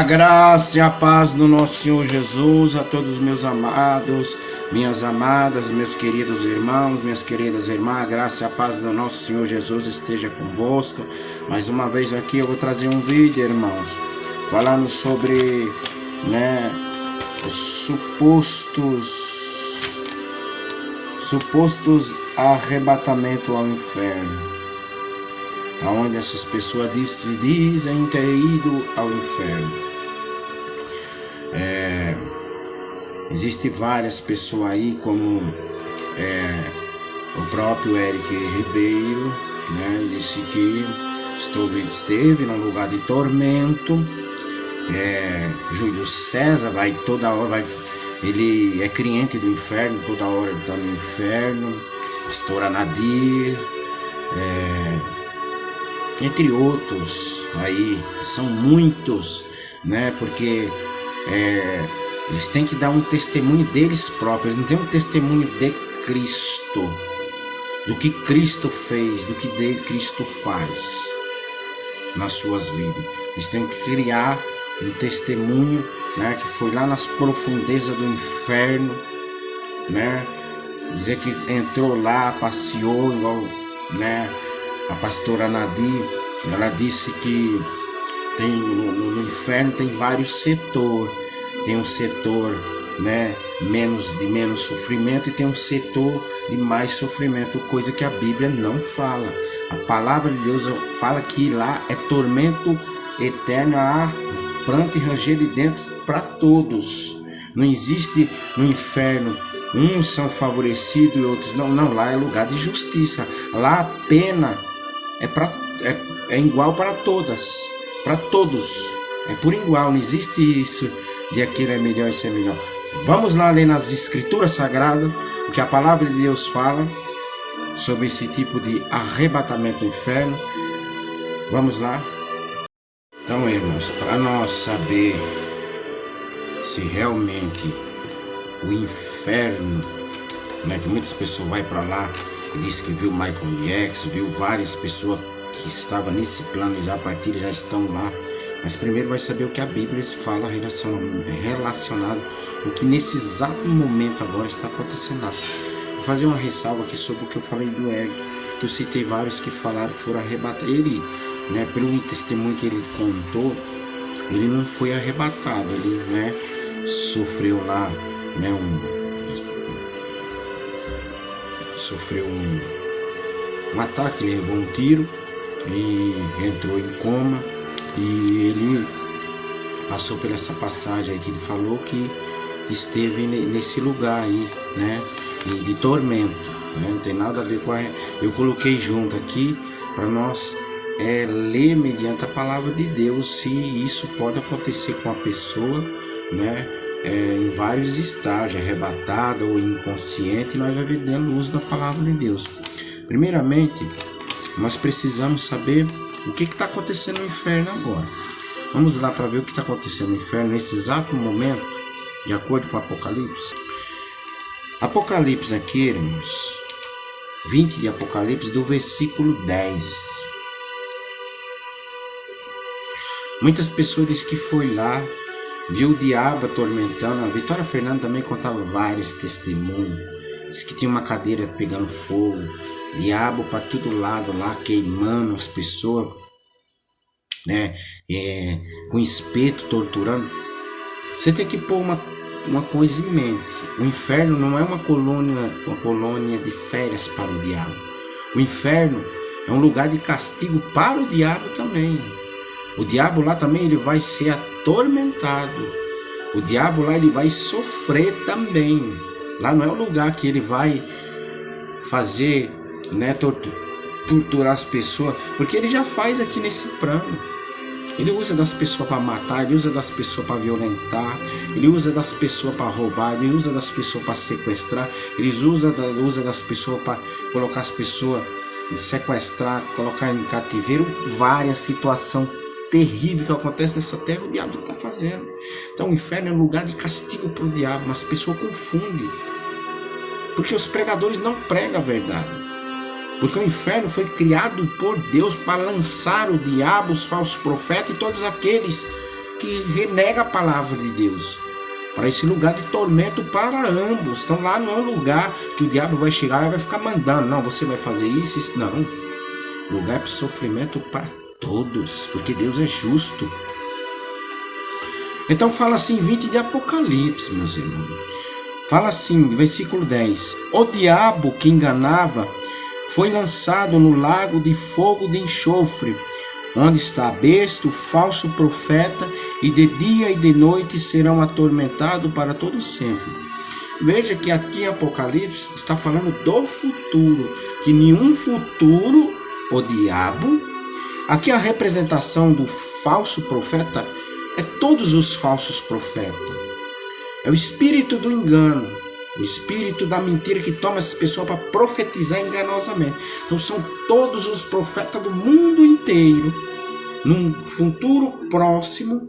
graça e a paz do nosso Senhor Jesus a todos meus amados, minhas amadas, meus queridos irmãos, minhas queridas irmãs. A graça e a paz do nosso Senhor Jesus esteja convosco. Mais uma vez aqui eu vou trazer um vídeo, irmãos, falando sobre, os supostos arrebatamento ao inferno, aonde essas pessoas dizem ter ido ao inferno. Existem várias pessoas aí, como o próprio Eric Ribeiro, disse que esteve num lugar de tormento. Júlio César vai toda hora, ele é cliente do inferno, toda hora ele está no inferno. Pastora Nadir, entre outros aí, são muitos, porque eles têm que dar um testemunho deles próprios, eles não têm um testemunho de Cristo, do que Cristo fez, do que Cristo faz nas suas vidas. Eles têm que criar um testemunho, que foi lá nas profundezas do inferno, dizer que entrou lá, passeou, igual, a pastora Nadir, ela disse que tem no inferno tem vários setores. Tem um setor, de menos sofrimento, e tem um setor de mais sofrimento, coisa que a Bíblia não fala. A palavra de Deus fala que lá é tormento eterno, há pranto e ranger de dentro para todos. Não existe no inferno uns são favorecidos e outros não. Lá é lugar de justiça. Lá a pena é igual para todos. É por igual, não existe isso de aquilo é melhor e isso é melhor. Vamos lá ler nas Escrituras Sagradas o que a palavra de Deus fala sobre esse tipo de arrebatamento do inferno. Vamos lá. Então, irmãos, para nós saber se realmente o inferno, que muitas pessoas vão para lá e diz que viu Michael Jackson, viu várias pessoas que estavam nesse plano e já partiram, já estão lá. Mas primeiro vai saber o que a Bíblia fala relacionado o que nesse exato momento agora está acontecendo lá. Vou fazer uma ressalva aqui sobre o que eu falei do Eric, que eu citei vários que falaram que foram arrebatados. Ele, pelo testemunho que ele contou, ele não foi arrebatado, ele sofreu lá, sofreu um ataque, ele levou um tiro e entrou em coma. E ele passou por essa passagem aí que ele falou que esteve nesse lugar aí, de tormento, não tem nada a ver com eu coloquei junto aqui para nós ler mediante a palavra de Deus se isso pode acontecer com a pessoa, em vários estágios, arrebatada ou inconsciente. Nós vamos ver dando uso da palavra de Deus. Primeiramente, nós precisamos saber o que está acontecendo no inferno agora. Vamos lá para ver o que está acontecendo no inferno nesse exato momento, de acordo com o Apocalipse. Apocalipse aqui, irmãos, 20 de Apocalipse, do versículo 10. Muitas pessoas dizem que foi lá, viu o diabo atormentando. A Vitória Fernanda também contava vários testemunhos. Diz que tinha uma cadeira pegando fogo, diabo para todo lado lá, queimando as pessoas, com espeto, torturando. Você tem que pôr uma coisa em mente: o inferno não é uma colônia de férias para o diabo. O inferno é um lugar de castigo para o diabo também. O diabo lá também ele vai ser atormentado. O diabo lá ele vai sofrer também. Lá não é o lugar que ele vai fazer, torturar as pessoas, porque ele já faz aqui nesse plano. Ele usa das pessoas para matar, ele usa das pessoas para violentar, ele usa das pessoas para roubar, ele usa das pessoas para sequestrar, ele usa das pessoas para colocar as pessoas, sequestrar, colocar em cativeiro. Várias situações terríveis que acontecem nessa terra, o diabo está fazendo. Então o inferno é um lugar de castigo para o diabo, mas as pessoas confundem, porque os pregadores não pregam a verdade. Porque o inferno foi criado por Deus para lançar o diabo, os falsos profetas e todos aqueles que renega a palavra de Deus, para esse lugar de tormento para ambos. Então lá não é um lugar que o diabo vai chegar e vai ficar mandando, não, você vai fazer isso, não. Lugar de sofrimento para todos, porque Deus é justo. Então fala assim, 20 de Apocalipse, meus irmãos. Fala assim, versículo 10. O diabo que enganava foi lançado no lago de fogo de enxofre, onde está a besta, o falso profeta, e de dia e de noite serão atormentados para todo sempre. Veja que aqui em Apocalipse está falando do futuro, que nenhum futuro o diabo. Aqui a representação do falso profeta é todos os falsos profetas. É o espírito do engano, o espírito da mentira que toma essa pessoa para profetizar enganosamente. Então são todos os profetas do mundo inteiro. Num futuro próximo,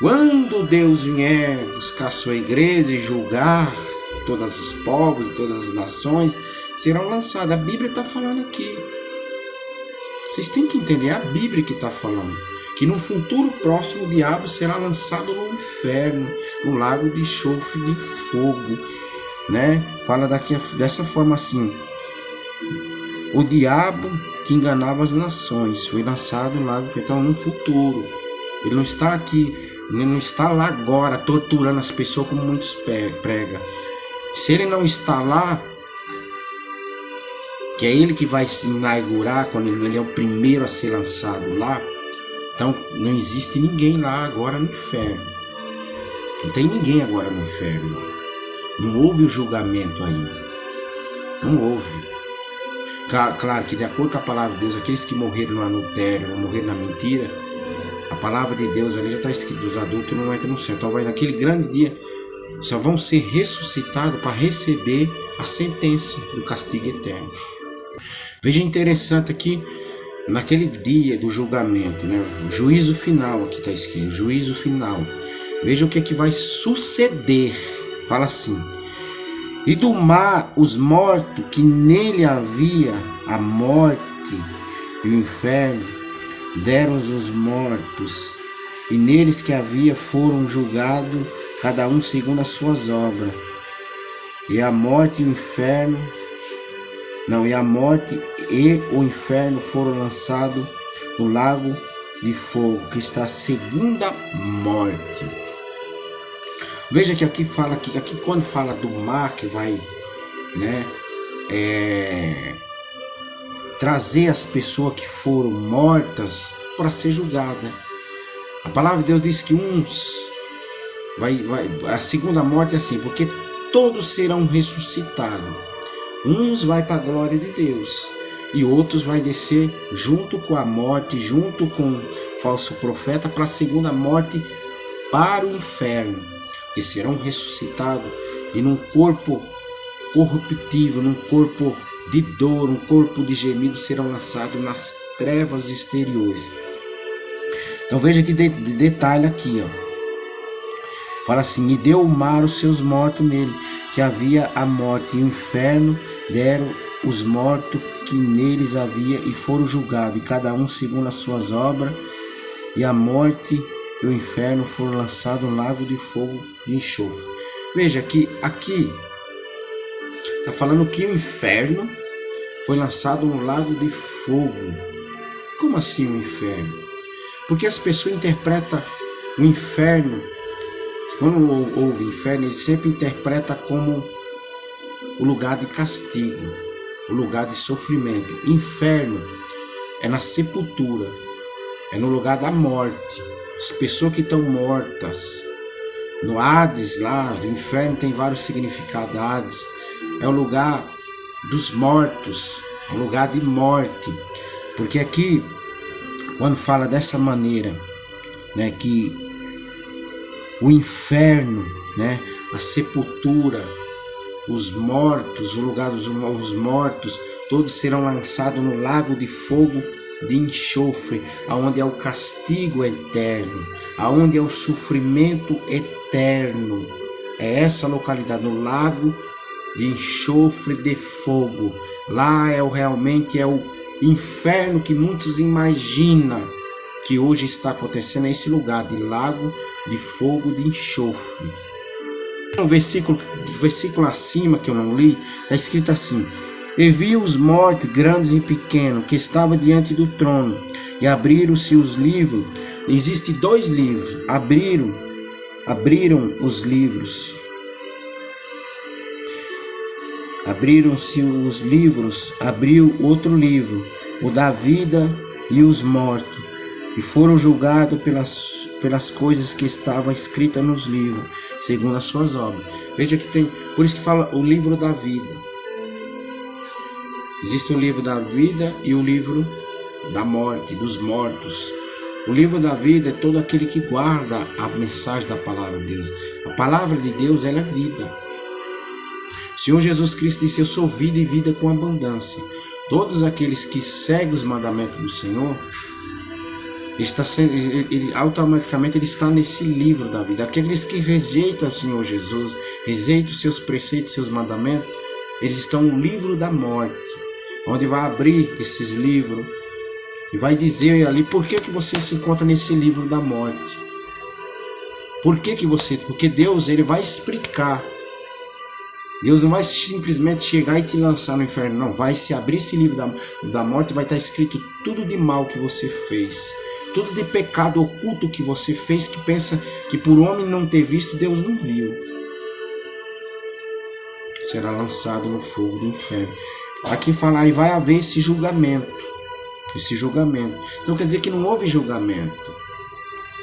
quando Deus vier buscar sua igreja e julgar todos os povos e todas as nações, serão lançados. A Bíblia está falando aqui. Vocês têm que entender, é a Bíblia que está falando. Que no futuro próximo o diabo será lançado no inferno, no lago de enxofre de fogo, né? Fala dessa forma assim: o diabo que enganava as nações foi lançado no lago, então no futuro. Ele não está aqui, ele não está lá agora torturando as pessoas como muitos pregam. Se ele não está lá, que é ele que vai se inaugurar quando ele é o primeiro a ser lançado lá. Então não existe ninguém lá agora no inferno. Não tem ninguém agora no inferno. Não houve o julgamento aí. Não houve. Claro que de acordo com a palavra de Deus, aqueles que morreram no adultério, morreram na mentira, a palavra de Deus ali já está escrito, os adultos não entram no céu. Então vai naquele grande dia, só vão ser ressuscitados para receber a sentença do castigo eterno. Veja interessante aqui, naquele dia do julgamento, né? O juízo final, aqui está escrito, juízo final. Veja o que é que vai suceder. Fala assim: e do mar os mortos que nele havia, a morte e o inferno, deram os mortos, e neles que havia foram julgados, cada um segundo as suas obras. E a morte e o inferno, e a morte e o inferno foram lançados no lago de fogo, que está a segunda morte. Veja que aqui fala aqui quando fala do mar que vai, né, trazer as pessoas que foram mortas para ser julgada. A palavra de Deus diz que uns a segunda morte é assim, porque todos serão ressuscitados. Uns vai para a glória de Deus e outros vai descer junto com a morte, junto com o falso profeta, para a segunda morte, para o inferno, que serão ressuscitados e num corpo corruptível, num corpo de dor, um corpo de gemido, serão lançados nas trevas exteriores. Então veja que detalhe aqui, ó. Fala assim: e deu o mar os seus mortos nele, que havia a morte, e o inferno deram os mortos que neles havia, e foram julgados, e cada um segundo as suas obras, e a morte e o inferno foram lançados no lago de fogo de enxofre. Veja que aqui está falando que o inferno foi lançado no lago de fogo. Como assim o inferno? Porque as pessoas interpretam o inferno, quando ouve inferno, ele sempre interpreta como o lugar de castigo, o lugar de sofrimento. Inferno é na sepultura, é no lugar da morte. As pessoas que estão mortas, no Hades lá, o inferno tem vários significados. Hades é o lugar dos mortos, é um lugar de morte. Porque aqui, quando fala dessa maneira, né, que o inferno, né, a sepultura, os mortos, o lugar dos mortos, todos serão lançados no lago de fogo de enxofre, aonde é o castigo eterno, aonde é o sofrimento eterno. É essa localidade, no lago de enxofre de fogo. Lá realmente é o inferno que muitos imaginam, que hoje está acontecendo é esse lugar de lago de fogo de enxofre. No versículo acima que eu não li, está escrito assim: e vi os mortos, grandes e pequenos, que estavam diante do trono, e abriram-se os livros. Existem 2 livros. Abriram os livros. Abriram-se os livros, abriu outro livro, o da vida e os mortos, e foram julgados pelas coisas que estavam escritas nos livros, segundo as suas obras. Veja que tem, por isso que fala o livro da vida. Existe o livro da vida e o livro da morte, dos mortos. O livro da vida é todo aquele que guarda a mensagem da palavra de Deus. A palavra de Deus, ela é vida. O Senhor Jesus Cristo disse: eu sou vida e vida com abundância. Todos aqueles que seguem os mandamentos do Senhor, automaticamente ele está nesse livro da vida. Aqueles que rejeitam o Senhor Jesus, rejeitam os seus preceitos, seus mandamentos, eles estão no livro da morte, onde vai abrir esses livros e vai dizer ali por que você se encontra nesse livro da morte. Porque Deus, ele vai explicar. Deus não vai simplesmente chegar e te lançar no inferno, não. Vai se abrir esse livro da morte, vai estar escrito tudo de mal que você fez, tudo de pecado oculto que você fez, que pensa que por homem não ter visto, Deus não viu. Será lançado no fogo do inferno. Aqui fala, aí vai haver esse julgamento. Então quer dizer que não houve julgamento.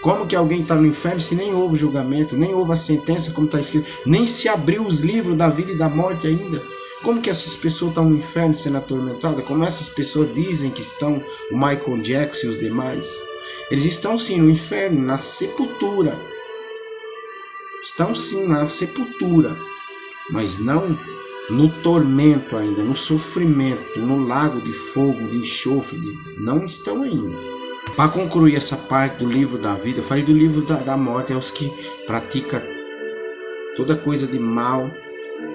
Como que alguém está no inferno se nem houve julgamento, nem houve a sentença como está escrito, nem se abriu os livros da vida e da morte ainda? Como que essas pessoas estão no inferno sendo atormentadas? Como essas pessoas dizem que estão, o Michael Jackson e os demais? Eles estão sim no inferno, na sepultura. Estão sim na sepultura, mas não no tormento ainda, no sofrimento, no lago de fogo, de enxofre, não estão ainda. Para concluir essa parte do livro da vida, eu falei do livro da morte, é os que praticam toda coisa de mal,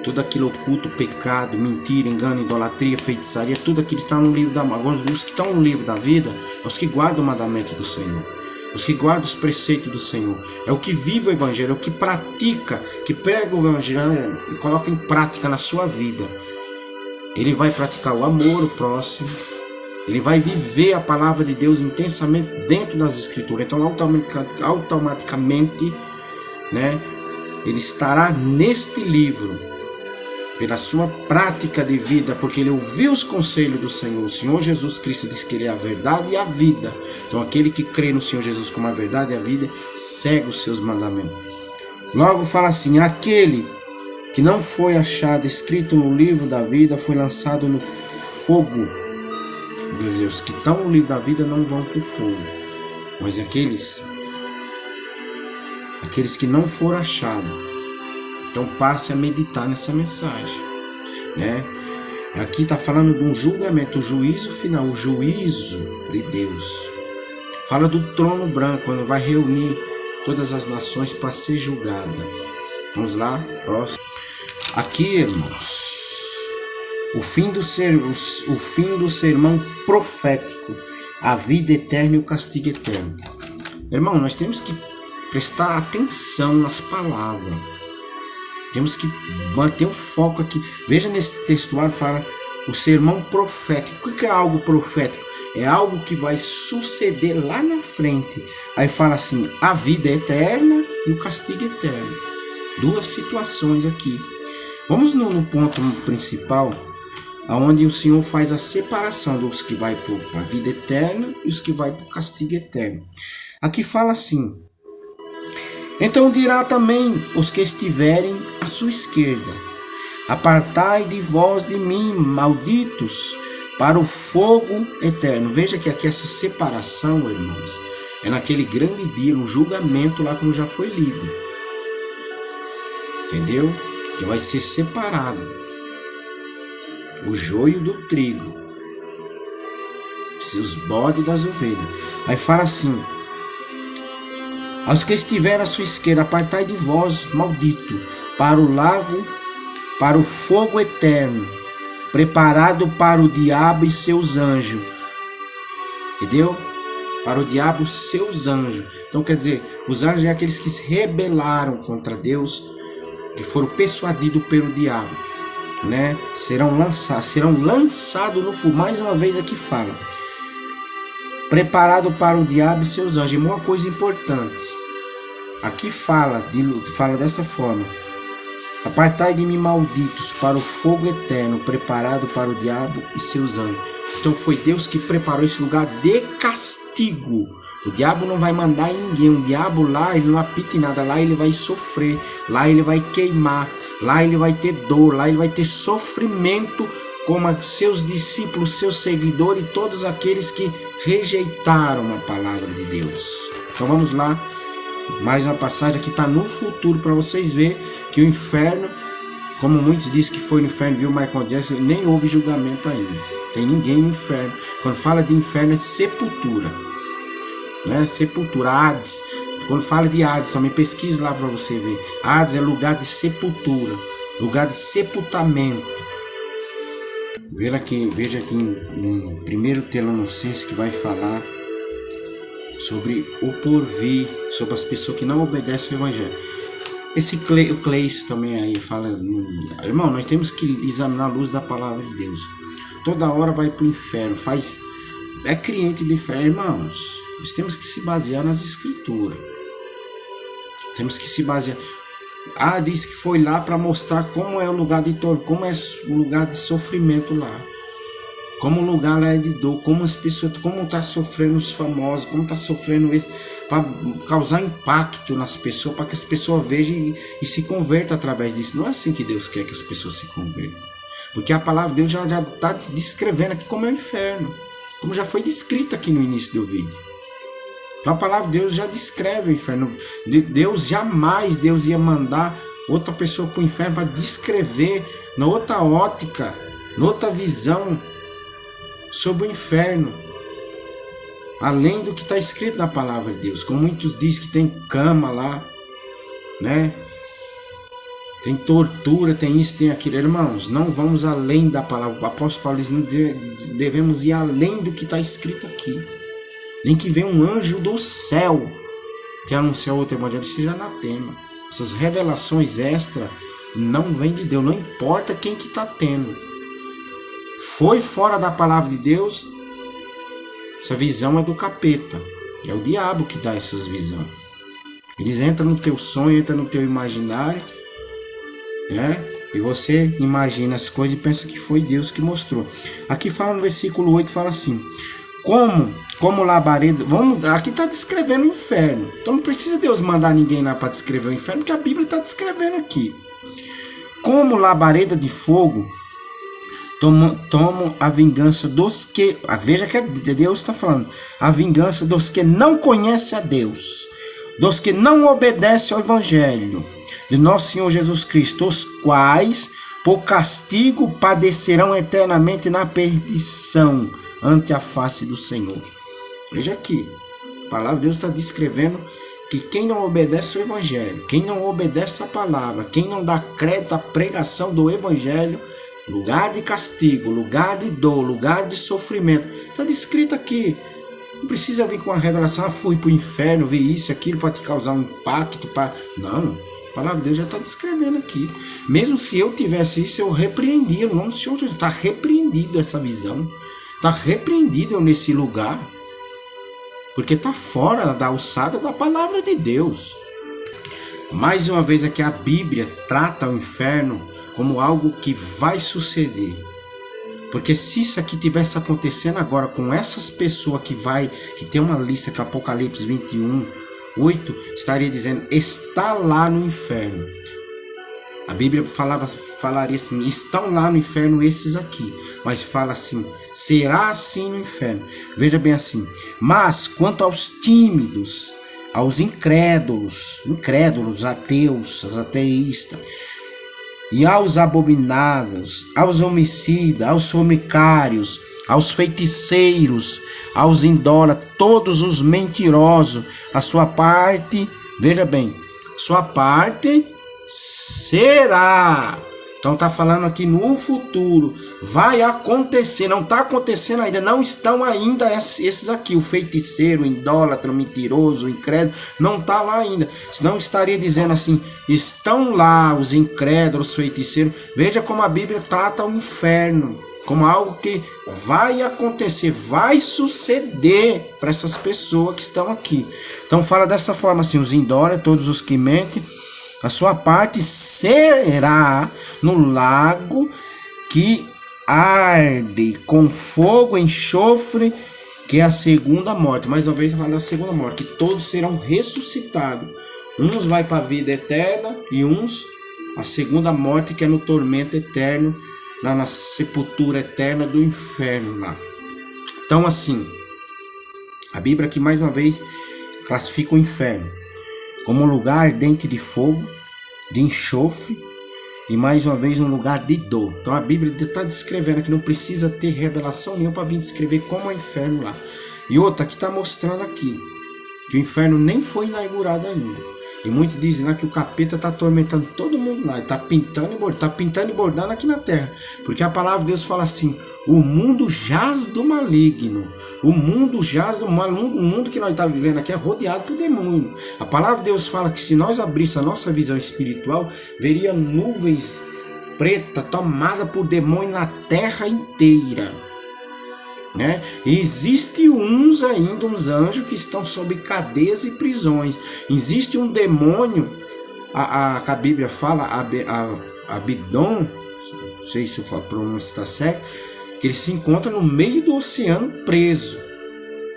tudo aquilo oculto, pecado, mentira, engano, idolatria, feitiçaria, tudo aquilo está no livro da morte. Agora, os que estão no livro da vida, é os que guardam o mandamento do Senhor, os que guardam os preceitos do Senhor, é o que vive o Evangelho, é o que pratica, que prega o Evangelho e coloca em prática na sua vida. Ele vai praticar o amor, o próximo. Ele vai viver a palavra de Deus intensamente dentro das Escrituras. Então, automaticamente, né, ele estará neste livro, pela sua prática de vida, porque ele ouviu os conselhos do Senhor. O Senhor Jesus Cristo diz que ele é a verdade e a vida. Então, aquele que crê no Senhor Jesus como a verdade e a vida, segue os seus mandamentos. Logo fala assim, aquele que não foi achado escrito no livro da vida, foi lançado no fogo. Quer dizer, os que estão no livro da vida não vão para o fogo, mas aqueles que não foram achados. Então passe a meditar nessa mensagem, né? Aqui está falando de um julgamento, o juízo final, o juízo de Deus. Fala do trono branco, quando vai reunir todas as nações para ser julgada. Vamos lá, próximo. Aqui, irmãos, o fim do sermão profético, a vida eterna e o castigo eterno. Irmão, nós temos que prestar atenção nas palavras. Temos que manter o foco aqui. Veja nesse textuário, fala o sermão profético. O que é algo profético? É algo que vai suceder lá na frente. Aí fala assim, a vida eterna e o castigo eterno. 2 situações aqui. Vamos no ponto principal, onde o Senhor faz a separação dos que vai para a vida eterna e os que vai para o castigo eterno. Aqui fala assim, então dirá também os que estiverem à sua esquerda, apartai de vós de mim, malditos, para o fogo eterno. Veja que aqui essa separação, irmãos, é naquele grande dia, no julgamento lá como já foi lido. Entendeu? Que vai ser separado o joio do trigo, os bodes das ovelhas. Aí fala assim, aos que estiverem à sua esquerda, apartai de vós, maldito, para o lago, para o fogo eterno, preparado para o diabo e seus anjos. Entendeu? para o diabo seus anjos. Então quer dizer, os anjos é aqueles que se rebelaram contra Deus, que foram persuadidos pelo diabo, né? Serão lançados no fogo. Mais uma vez aqui fala, preparado para o diabo e seus anjos. E uma coisa importante, aqui fala dessa forma: apartai de mim, malditos, para o fogo eterno, preparado para o diabo e seus anjos. Então foi Deus que preparou esse lugar de castigo. O diabo não vai mandar em ninguém. O diabo lá, ele não apita em nada. Lá ele vai sofrer, lá ele vai queimar, lá ele vai ter dor, lá ele vai ter sofrimento, como seus discípulos, seus seguidores e todos aqueles que rejeitaram a palavra de Deus. Então vamos lá, mais uma passagem que está no futuro, para vocês verem que o inferno, como muitos dizem que foi no inferno, viu Michael Jackson, nem houve julgamento ainda. Tem ninguém no inferno. Quando fala de inferno é sepultura, né? Sepultura, Hades. Quando fala de Hades, também pesquise lá para você ver. Hades é lugar de sepultura, lugar de sepultamento. Veja aqui em 1 Tessalonicenses, que vai falar sobre o porvir, sobre as pessoas que não obedecem ao evangelho. O Cleison também aí fala, irmão, nós temos que examinar a luz da palavra de Deus. Toda hora vai para o inferno, é crente do inferno. Irmãos, nós temos que se basear nas escrituras. Temos que se basear. Diz que foi lá para mostrar como é o lugar de dor, como é o lugar de sofrimento lá. Como o lugar lá é de dor, como as pessoas, como está sofrendo os famosos, como está sofrendo isso, para causar impacto nas pessoas, para que as pessoas vejam e se convertam através disso. Não é assim que Deus quer que as pessoas se convertam. Porque a palavra de Deus já está descrevendo aqui como é o inferno, como já foi descrito aqui no início do vídeo. Então a palavra de Deus já descreve o inferno. Deus ia mandar outra pessoa para o inferno para descrever na outra ótica, na outra visão sobre o inferno, além do que está escrito na palavra de Deus. Como muitos dizem que tem cama lá, né? Tem tortura, tem isso, tem aquilo. Irmãos, não vamos além da palavra. O apóstolo Paulo diz, não devemos ir além do que está escrito aqui. Nem que venha um anjo do céu que anuncia outro evangelho, seja anatema. Essas revelações extra não vêm de Deus, não importa quem que está tendo. Foi fora da palavra de Deus, essa visão é do capeta. É o diabo que dá essas visões. Eles entram no teu sonho, entram no teu imaginário, né? E você imagina as coisas e pensa que foi Deus que mostrou. Aqui fala no versículo 8, fala assim: como labareda, aqui está descrevendo o inferno. Então não precisa Deus mandar ninguém lá para descrever o inferno, porque a Bíblia está descrevendo aqui. Como labareda de fogo, tomam a vingança dos que... Veja que Deus está falando. A vingança dos que não conhecem a Deus, dos que não obedecem ao evangelho de nosso Senhor Jesus Cristo, os quais por castigo padecerão eternamente na perdição ante a face do Senhor. Veja aqui, a palavra de Deus está descrevendo que quem não obedece ao evangelho, quem não obedece à palavra, quem não dá crédito à pregação do evangelho, lugar de castigo, lugar de dor, lugar de sofrimento, está descrito aqui. Não precisa vir com a revelação, fui para o inferno, vi isso, aquilo para te causar um impacto, não. A palavra de Deus já está descrevendo aqui. Mesmo se eu tivesse isso, eu repreendia. O nome do Senhor Jesus está repreendido essa visão. Está repreendido nesse lugar. Porque está fora da alçada da palavra de Deus. Mais uma vez aqui a Bíblia trata o inferno como algo que vai suceder. Porque se isso aqui tivesse acontecendo agora com essas pessoas que tem uma lista que Apocalipse 21:8 estaria dizendo, está lá no inferno. A Bíblia falaria assim, estão lá no inferno esses aqui. Mas fala assim, será assim no inferno. Veja bem assim, mas quanto aos tímidos, aos incrédulos, ateus, aos ateístas, e aos abomináveis, aos homicidas, aos fornicários, aos feiticeiros, aos idólatras, todos os mentirosos, a sua parte, veja bem, sua parte será Então está falando aqui no futuro, vai acontecer, não está acontecendo ainda, não estão ainda esses aqui, o feiticeiro, o idólatra, o mentiroso, o incrédulo, não está lá ainda. Senão estaria dizendo assim, estão lá os incrédulos, os feiticeiros. Veja como a Bíblia trata o inferno, como algo que vai acontecer, vai suceder para essas pessoas que estão aqui. Então fala dessa forma assim, os idólatras, todos os que mentem, a sua parte será no lago que arde com fogo e enxofre, que é a segunda morte. Mais uma vez fala da segunda morte, que todos serão ressuscitados. Uns vai para a vida eterna e uns a segunda morte, que é no tormento eterno, lá na sepultura eterna do inferno lá. Então assim, a Bíblia aqui mais uma vez classifica o inferno como um lugar ardente de fogo, de enxofre e mais uma vez um lugar de dor. Então a Bíblia está descrevendo que não precisa ter revelação nenhuma para vir descrever como é o inferno lá. E outra que está mostrando aqui que o inferno nem foi inaugurado ainda. E muitos dizem lá que o capeta está atormentando todo mundo lá, está pintando e bordando aqui na terra. Porque a palavra de Deus fala assim, o mundo jaz do maligno. O mundo jaz do mal. O mundo que nós estamos vivendo aqui é rodeado por demônio. A palavra de Deus fala que se nós abríssemos a nossa visão espiritual, veria nuvens preta tomada por demônio na terra inteira. Né? E existe uns ainda, uns anjos que estão sob cadeias e prisões. Existe um demônio, a Bíblia fala, Abidom, não sei se a pronúncia está certa, que ele se encontra no meio do oceano preso.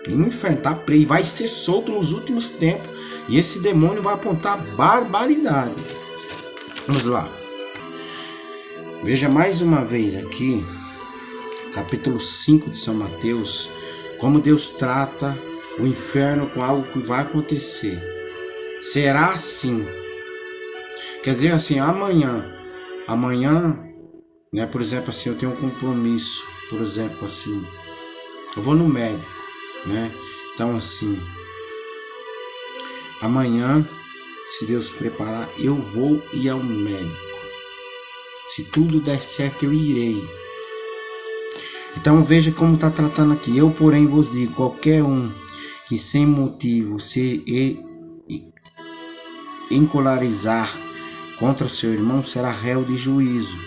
E o inferno está preso e vai ser solto nos últimos tempos. E esse demônio vai apontar barbaridade. Vamos lá. Veja mais uma vez aqui, capítulo 5 de São Mateus, como Deus trata o inferno com algo que vai acontecer. Será assim. Quer dizer assim, amanhã, né, por exemplo assim, eu tenho um compromisso, por exemplo assim, eu vou no médico, né, então assim, amanhã, se Deus preparar, eu vou ir ao médico. Se tudo der certo, eu irei. Então veja como está tratando aqui. Eu, porém, vos digo, qualquer um que sem motivo se encolarizar contra o seu irmão será réu de juízo.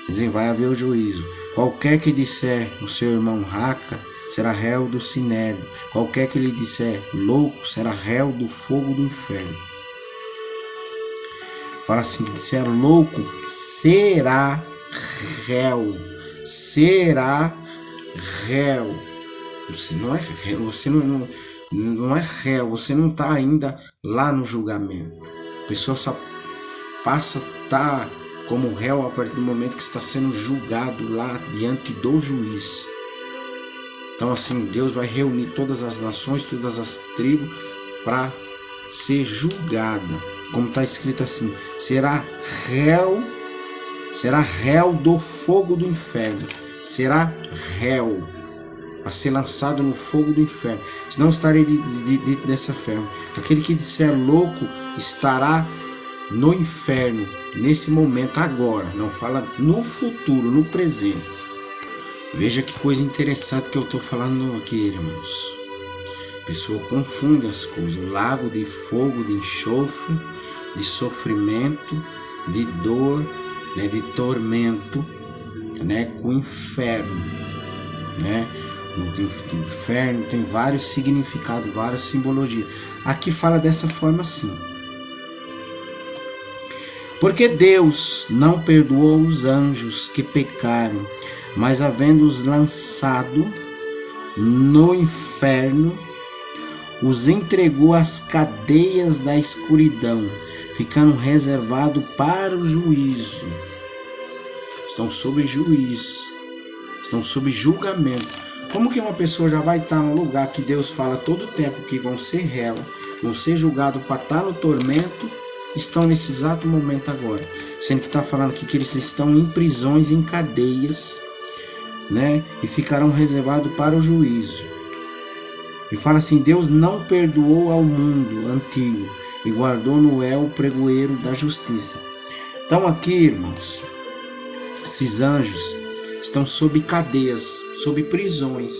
Quer dizer, vai haver o juízo. Qualquer que disser o seu irmão raca será réu do sinédrio. Qualquer que lhe disser louco será réu do fogo do inferno. Fala assim, que disser louco será réu. Será réu. Você não é réu, você não é réu, você não está ainda lá no julgamento. A pessoa só passa a estar como réu a partir do momento que está sendo julgado lá diante do juiz. Então assim, Deus vai reunir todas as nações, todas as tribos para ser julgada. Como está escrito assim, será réu do fogo do inferno. Será réu a ser lançado no fogo do inferno. Senão estarei dentro dessa forma. Aquele que disser louco estará no inferno, nesse momento, agora. Não fala no futuro, no presente. Veja que coisa interessante que eu estou falando aqui, irmãos. A pessoa confunde as coisas. O lago de fogo, de enxofre, de sofrimento, de dor, né, de tormento, né, com o inferno, né? O inferno tem vários significados, várias simbologias. Aqui fala dessa forma assim. Porque Deus não perdoou os anjos que pecaram, mas havendo-os lançado no inferno, os entregou às cadeias da escuridão, ficando reservado para o juízo. Estão sob juízo, estão sob julgamento. Como que uma pessoa já vai estar no lugar que Deus fala todo o tempo que vão ser réu, vão ser julgados para estar no tormento, estão nesse exato momento agora? Sendo que está falando aqui que eles estão em prisões, em cadeias, né? E ficarão reservados para o juízo. E fala assim, Deus não perdoou ao mundo antigo e guardou no El o pregoeiro da justiça. Então aqui, irmãos, Esses anjos estão sob cadeias, sob prisões,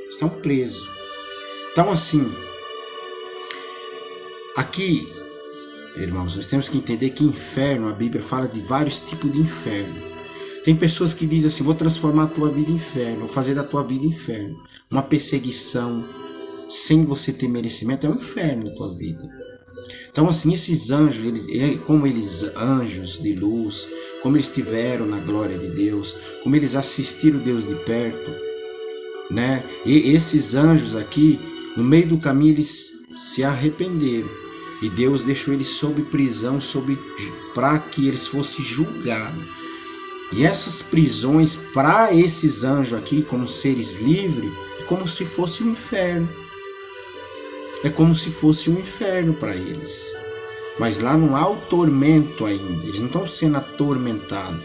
estão presos. Então assim, aqui, irmãos, nós temos que entender que inferno, a Bíblia fala de vários tipos de inferno. Tem pessoas que dizem assim, vou transformar a tua vida em inferno, vou fazer da tua vida inferno. Uma perseguição, sem você ter merecimento, é um inferno na tua vida. Então assim, esses anjos, como eles anjos de luz, como eles estiveram na glória de Deus, como eles assistiram Deus de perto, né? E esses anjos aqui, no meio do caminho, eles se arrependeram. E Deus deixou eles sob prisão, para que eles fossem julgados. E essas prisões, para esses anjos aqui, como seres livres, é como se fosse um inferno. É como se fosse um inferno para eles. Mas lá não há o tormento ainda. Eles não estão sendo atormentados.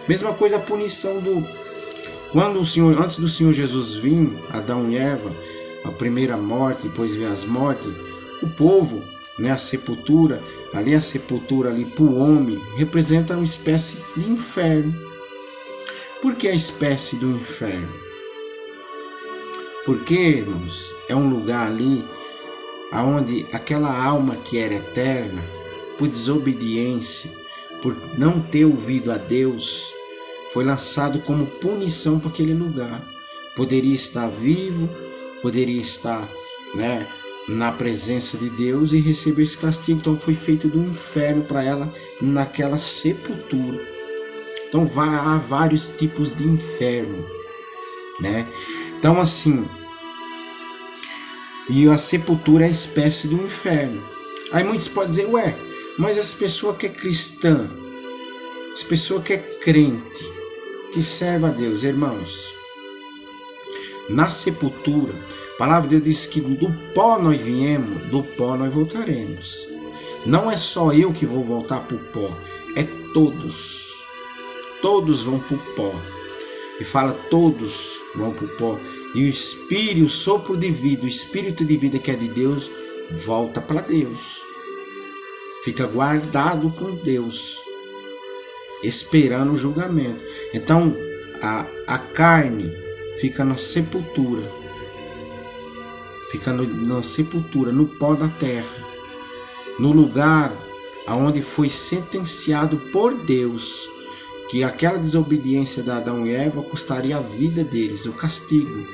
Mesma coisa a punição quando antes do Senhor Jesus vir, Adão e Eva, a primeira morte, depois vem as mortes, o povo, né, a sepultura ali para o homem, representa uma espécie de inferno. Por que a espécie do inferno? Porque, irmãos, é um lugar ali aonde aquela alma que era eterna, por desobediência, por não ter ouvido a Deus, foi lançado como punição para aquele lugar. Poderia estar vivo, poderia estar, né, na presença de Deus e receber esse castigo. Então foi feito do inferno para ela naquela sepultura. Então há vários tipos de inferno, né? Então assim, e a sepultura é a espécie do inferno. Aí muitos podem dizer, ué, mas essa pessoa que é cristã, essa pessoa que é crente, que serve a Deus, irmãos, na sepultura, a palavra de Deus diz que do pó nós viemos, do pó nós voltaremos. Não é só eu que vou voltar para o pó, é todos. Todos vão para o pó. E fala, todos vão para o pó. E o espírito, o sopro de vida, o espírito de vida que é de Deus, volta para Deus. Fica guardado com Deus, esperando o julgamento. Então, a carne fica na sepultura. Fica na sepultura, no pó da terra. No lugar aonde foi sentenciado por Deus que aquela desobediência de Adão e Eva custaria a vida deles, o castigo.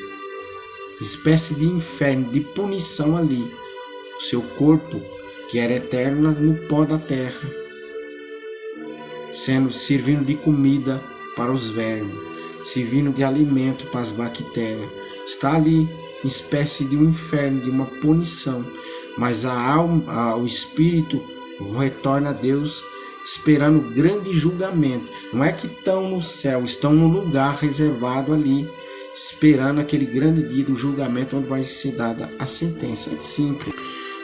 Espécie de inferno, de punição ali. O seu corpo, que era eterno, no pó da terra, servindo de comida para os vermes, servindo de alimento para as bactérias. Está ali, espécie de um inferno, de uma punição. Mas a alma, o espírito retorna a Deus, esperando o grande julgamento. Não é que estão no céu, estão no lugar reservado ali, esperando aquele grande dia do julgamento, onde vai ser dada a sentença. É simples.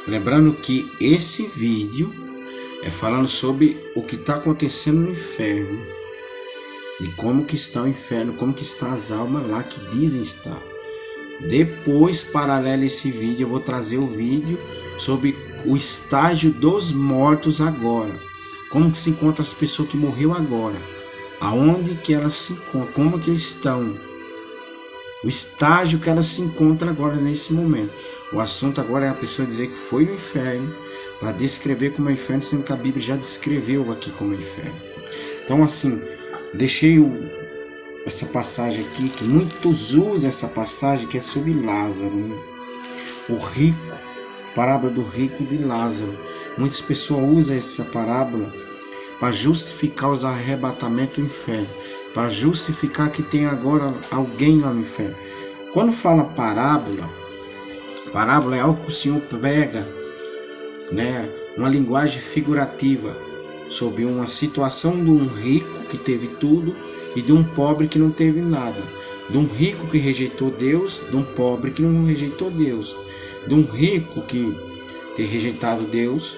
Lembrando que esse vídeo é falando sobre o que está acontecendo no inferno, e como que está o inferno, como que estão as almas lá que dizem estar. Depois, paralelo a esse vídeo, eu vou trazer o vídeo sobre o estágio dos mortos agora. Como que se encontra as pessoas que morreu agora? Aonde que elas se encontram? Como que estão? O estágio que elas se encontram agora nesse momento. O assunto agora é a pessoa dizer que foi no inferno, para descrever como é o inferno, sendo que a Bíblia já descreveu aqui como é o inferno. Então assim, deixei essa passagem aqui, que muitos usam essa passagem, que é sobre Lázaro, né? O rico, parábola do rico de Lázaro. Muitas pessoas usam essa parábola para justificar os arrebatamentos do inferno, para justificar que tem agora alguém lá no inferno. Quando fala parábola é algo que o Senhor pega, né, uma linguagem figurativa sobre uma situação de um rico que teve tudo e de um pobre que não teve nada, de um rico que rejeitou Deus, de um pobre que não rejeitou Deus, de um rico que ter rejeitado Deus,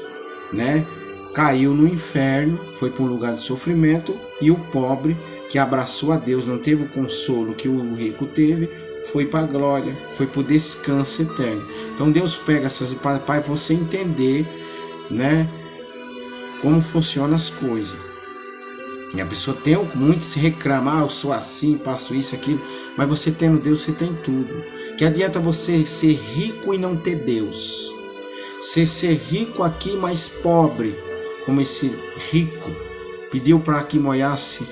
né, caiu no inferno, foi para um lugar de sofrimento, e o pobre que abraçou a Deus, não teve o consolo que o rico teve, foi para a glória, foi para o descanso eterno. Então Deus pega essas para você entender, né, como funcionam as coisas. E a pessoa tem muito se reclamar, eu sou assim, passo isso, aquilo, mas você tendo Deus, você tem tudo. Que adianta você ser rico e não ter Deus? Você ser rico aqui, mas pobre, como esse rico pediu para que molhasse,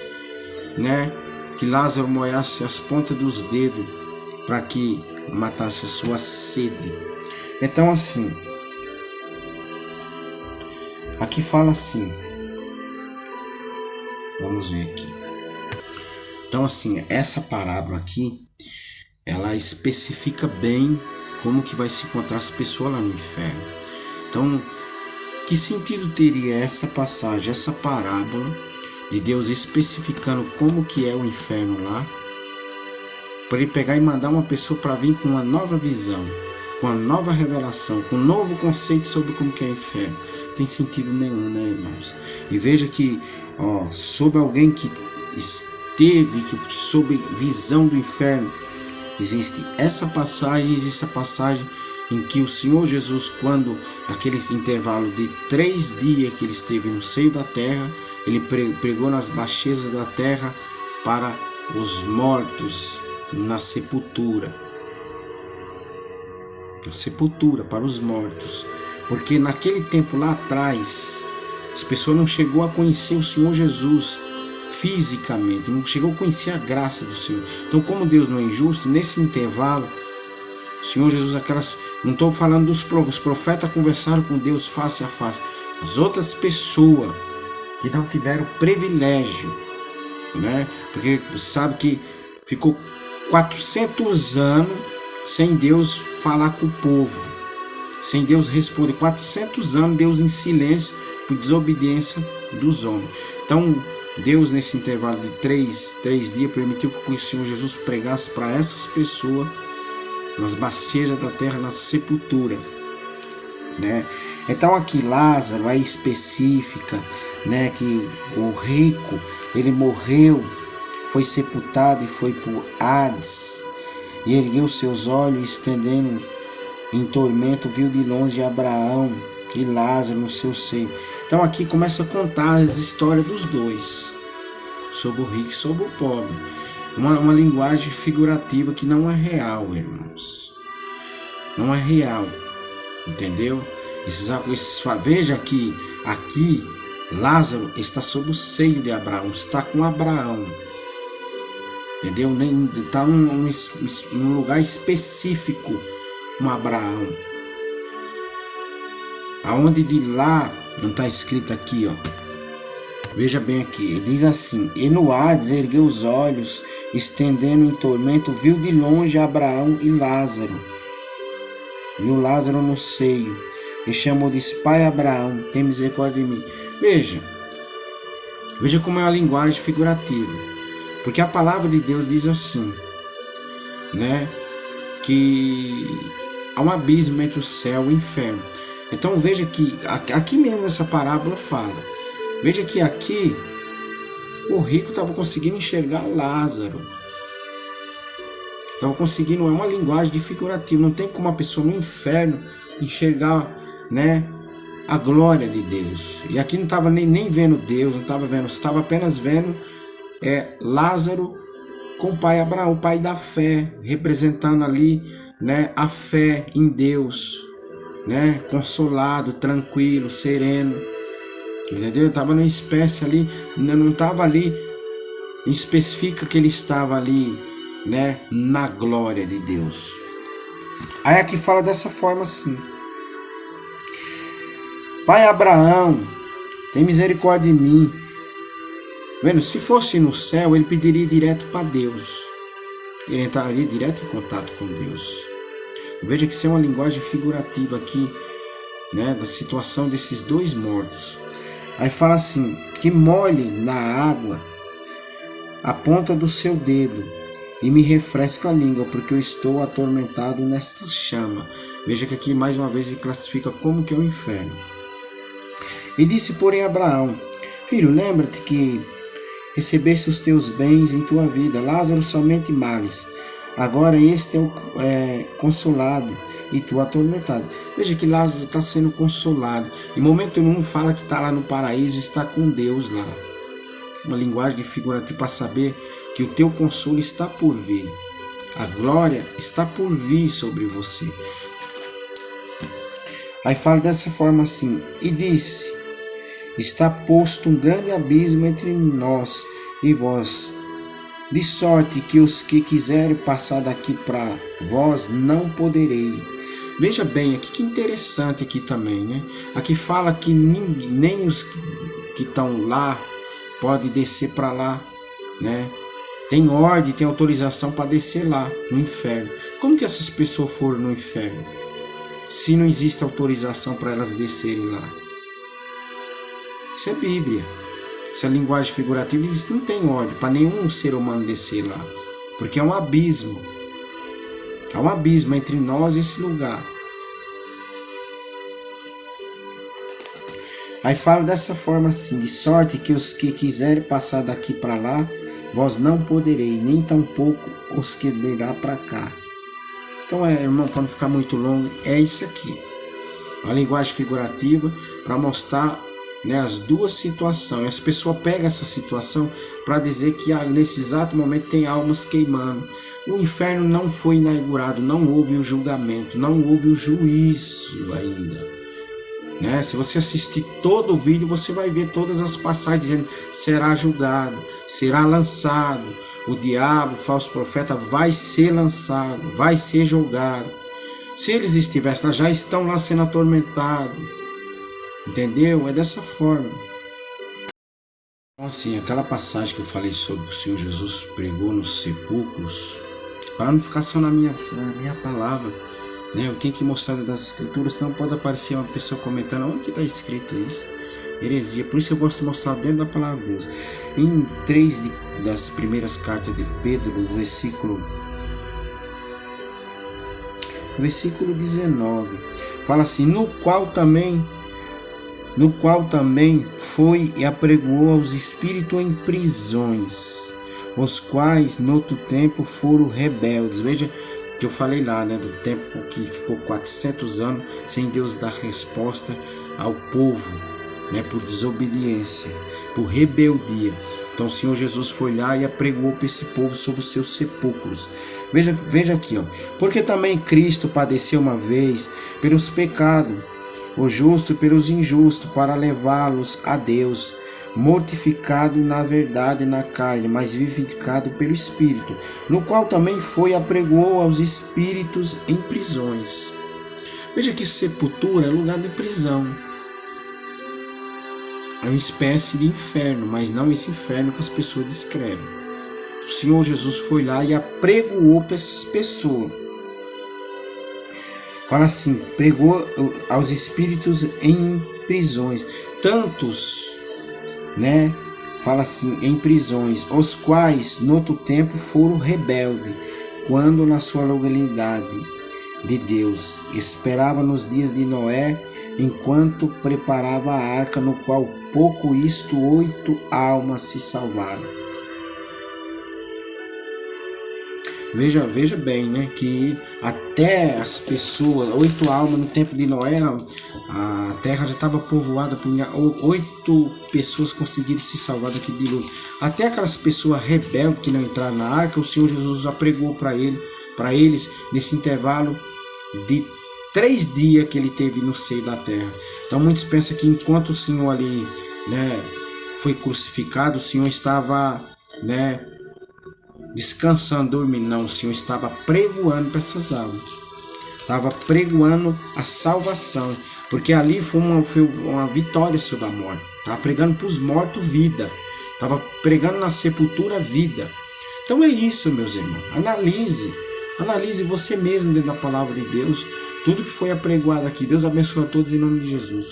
né? Que Lázaro molhasse as pontas dos dedos para que matasse a sua sede. Então assim, aqui fala assim, vamos ver aqui. Então assim, essa parábola aqui, ela especifica bem como que vai se encontrar as pessoas lá no inferno. Então, que sentido teria essa passagem, essa parábola de Deus especificando como que é o inferno lá, para ele pegar e mandar uma pessoa para vir com uma nova visão, com uma nova revelação, com um novo conceito sobre como que é o inferno? Tem sentido nenhum, né, irmãos? E veja que, sobre alguém que esteve, que sob visão do inferno, existe essa passagem, existe a passagem em que o Senhor Jesus, quando aquele intervalo de 3 dias que ele esteve no seio da terra, ele pregou nas baixezas da terra para os mortos na sepultura. Na sepultura, para os mortos. Porque naquele tempo lá atrás, as pessoas não chegou a conhecer o Senhor Jesus fisicamente, não chegou a conhecer a graça do Senhor. Então, como Deus não é injusto, nesse intervalo, o Senhor Jesus, não estou falando dos os profetas conversaram com Deus face a face. As outras pessoas que não tiveram privilégio, né? Porque sabe que ficou 400 anos sem Deus falar com o povo, sem Deus responder. 400 anos Deus em silêncio por desobediência dos homens. Então Deus, nesse intervalo de 3 dias, permitiu que o Senhor Jesus pregasse para essas pessoas nas bacias da terra, na sepultura, né? Então aqui Lázaro é específica, né, que o rico, ele morreu, foi sepultado e foi por Hades, e ergueu seus olhos, estendendo em tormento, viu de longe Abraão e Lázaro no seu seio. Então aqui começa a contar as histórias dos dois, sobre o rico e sobre o pobre. Uma linguagem figurativa que não é real, irmãos. Não é real, entendeu? Veja que aqui Lázaro está sob o seio de Abraão, está com Abraão, entendeu? Está num lugar específico com Abraão. Aonde de lá, não está escrito aqui, ó. Veja bem aqui, diz assim: e no Hades ergueu os olhos, estendendo em tormento, viu de longe Abraão e Lázaro. Viu Lázaro no seio, e chamou, disse: Pai Abraão, tem misericórdia de mim. Veja como é uma linguagem figurativa, porque a palavra de Deus diz assim, né, que há um abismo entre o céu e o inferno. Então veja que aqui mesmo nessa parábola fala. Veja que aqui o rico estava conseguindo enxergar Lázaro. Estava conseguindo, é uma linguagem de figurativo. Não tem como a pessoa no inferno enxergar, né, a glória de Deus. E aqui não estava nem vendo Deus, não estava vendo, estava apenas vendo Lázaro com o pai Abraão, o pai da fé, representando ali, né, a fé em Deus, né, consolado, tranquilo, sereno. Entendeu? Estava numa espécie ali, não estava ali, especifica que ele estava ali, né, na glória de Deus. Aí aqui fala dessa forma assim: Pai Abraão, tem misericórdia de mim. Vendo, se fosse no céu, ele pediria direto para Deus. Ele entraria direto em contato com Deus. Veja que isso é uma linguagem figurativa aqui, né, da situação desses dois mortos. Aí fala assim: que molhe na água a ponta do seu dedo e me refresca a língua, porque eu estou atormentado nesta chama. Veja que aqui mais uma vez ele classifica como que é o inferno. E disse, porém, Abraão: filho, lembra-te que recebeste os teus bens em tua vida, Lázaro somente males. Agora este é consolado e tu atormentado. Veja que Lázaro está sendo consolado. Em momento nenhum fala que está lá no paraíso, está com Deus lá. uma linguagem figurativa para saber que o teu consolo está por vir. A glória está por vir sobre você. Aí fala dessa forma assim: e disse: está posto um grande abismo entre nós e vós, de sorte que os que quiserem passar daqui para vós não poderei. Veja bem, aqui que interessante aqui também, né? Aqui fala que nem os que estão lá podem descer para lá, né? Tem ordem, tem autorização para descer lá, no inferno. Como que essas pessoas foram no inferno? Se não existe autorização para elas descerem lá. Isso é Bíblia. Isso é linguagem figurativa. Isso não tem ordem para nenhum ser humano descer lá. Porque é um abismo. Há um abismo entre nós e esse lugar. Aí fala dessa forma assim: de sorte que os que quiserem passar daqui para lá, vós não poderei, nem tampouco os que dirá para cá. Então, irmão, para não ficar muito longo, é isso aqui. A linguagem figurativa para mostrar, né, as duas situações. As pessoas pegam essa situação para dizer que nesse exato momento tem almas queimando. O inferno não foi inaugurado, não houve o julgamento, não houve o juízo ainda. Né? Se você assistir todo o vídeo, você vai ver todas as passagens dizendo: será julgado, será lançado. O diabo, o falso profeta, vai ser lançado, vai ser julgado. Se eles estivessem lá, já estão lá sendo atormentados. Entendeu? É dessa forma. Então, assim, aquela passagem que eu falei sobre que o Senhor Jesus pregou nos sepulcros, para não ficar só na minha palavra, né? Eu tenho que mostrar das escrituras, senão pode aparecer uma pessoa comentando: onde que está escrito isso? Heresia. Por isso que eu gosto de mostrar dentro da palavra de Deus. Em 3 das primeiras cartas de Pedro, no versículo 19, fala assim: no qual também foi e apregoou aos espíritos em prisões, os quais no outro tempo foram rebeldes. Veja que eu falei lá, né, do tempo que ficou 400 anos sem Deus dar resposta ao povo, né, por desobediência, por rebeldia. Então o Senhor Jesus foi lá e apregoou para esse povo sobre os seus sepulcros. Veja aqui, ó. Porque também Cristo padeceu uma vez pelos pecados, o justo pelos injustos, para levá-los a Deus, mortificado na verdade na carne, mas vivificado pelo Espírito, no qual também foi apregoou aos espíritos em prisões. Veja que sepultura é lugar de prisão. É uma espécie de inferno, mas não esse inferno que as pessoas descrevem. O Senhor Jesus foi lá e apregoou para essas pessoas. Fala assim: pregou aos espíritos em prisões, tantos, né? Fala assim: em prisões, os quais no outro tempo foram rebeldes, quando na sua legalidade de Deus esperava nos dias de Noé, enquanto preparava a arca, no qual pouco isto 8 almas se salvaram. Veja bem, né, que até as pessoas, 8 almas no tempo de Noé, a terra já estava povoada por 8 pessoas conseguiram se salvar daquele dilúvio. Até aquelas pessoas rebeldes que não entraram na arca, o Senhor Jesus apregou para eles nesse intervalo de 3 dias que ele teve no seio da terra. Então muitos pensam que enquanto o Senhor ali, né, foi crucificado, o Senhor estava, né, descansando, dormindo. Não, o Senhor estava pregoando para essas almas, estava pregoando a salvação, porque ali foi uma vitória sobre a morte. Estava pregando para os mortos vida, estava pregando na sepultura vida. Então é isso, meus irmãos. Analise você mesmo dentro da palavra de Deus tudo que foi apregoado aqui. Deus abençoe a todos em nome de Jesus.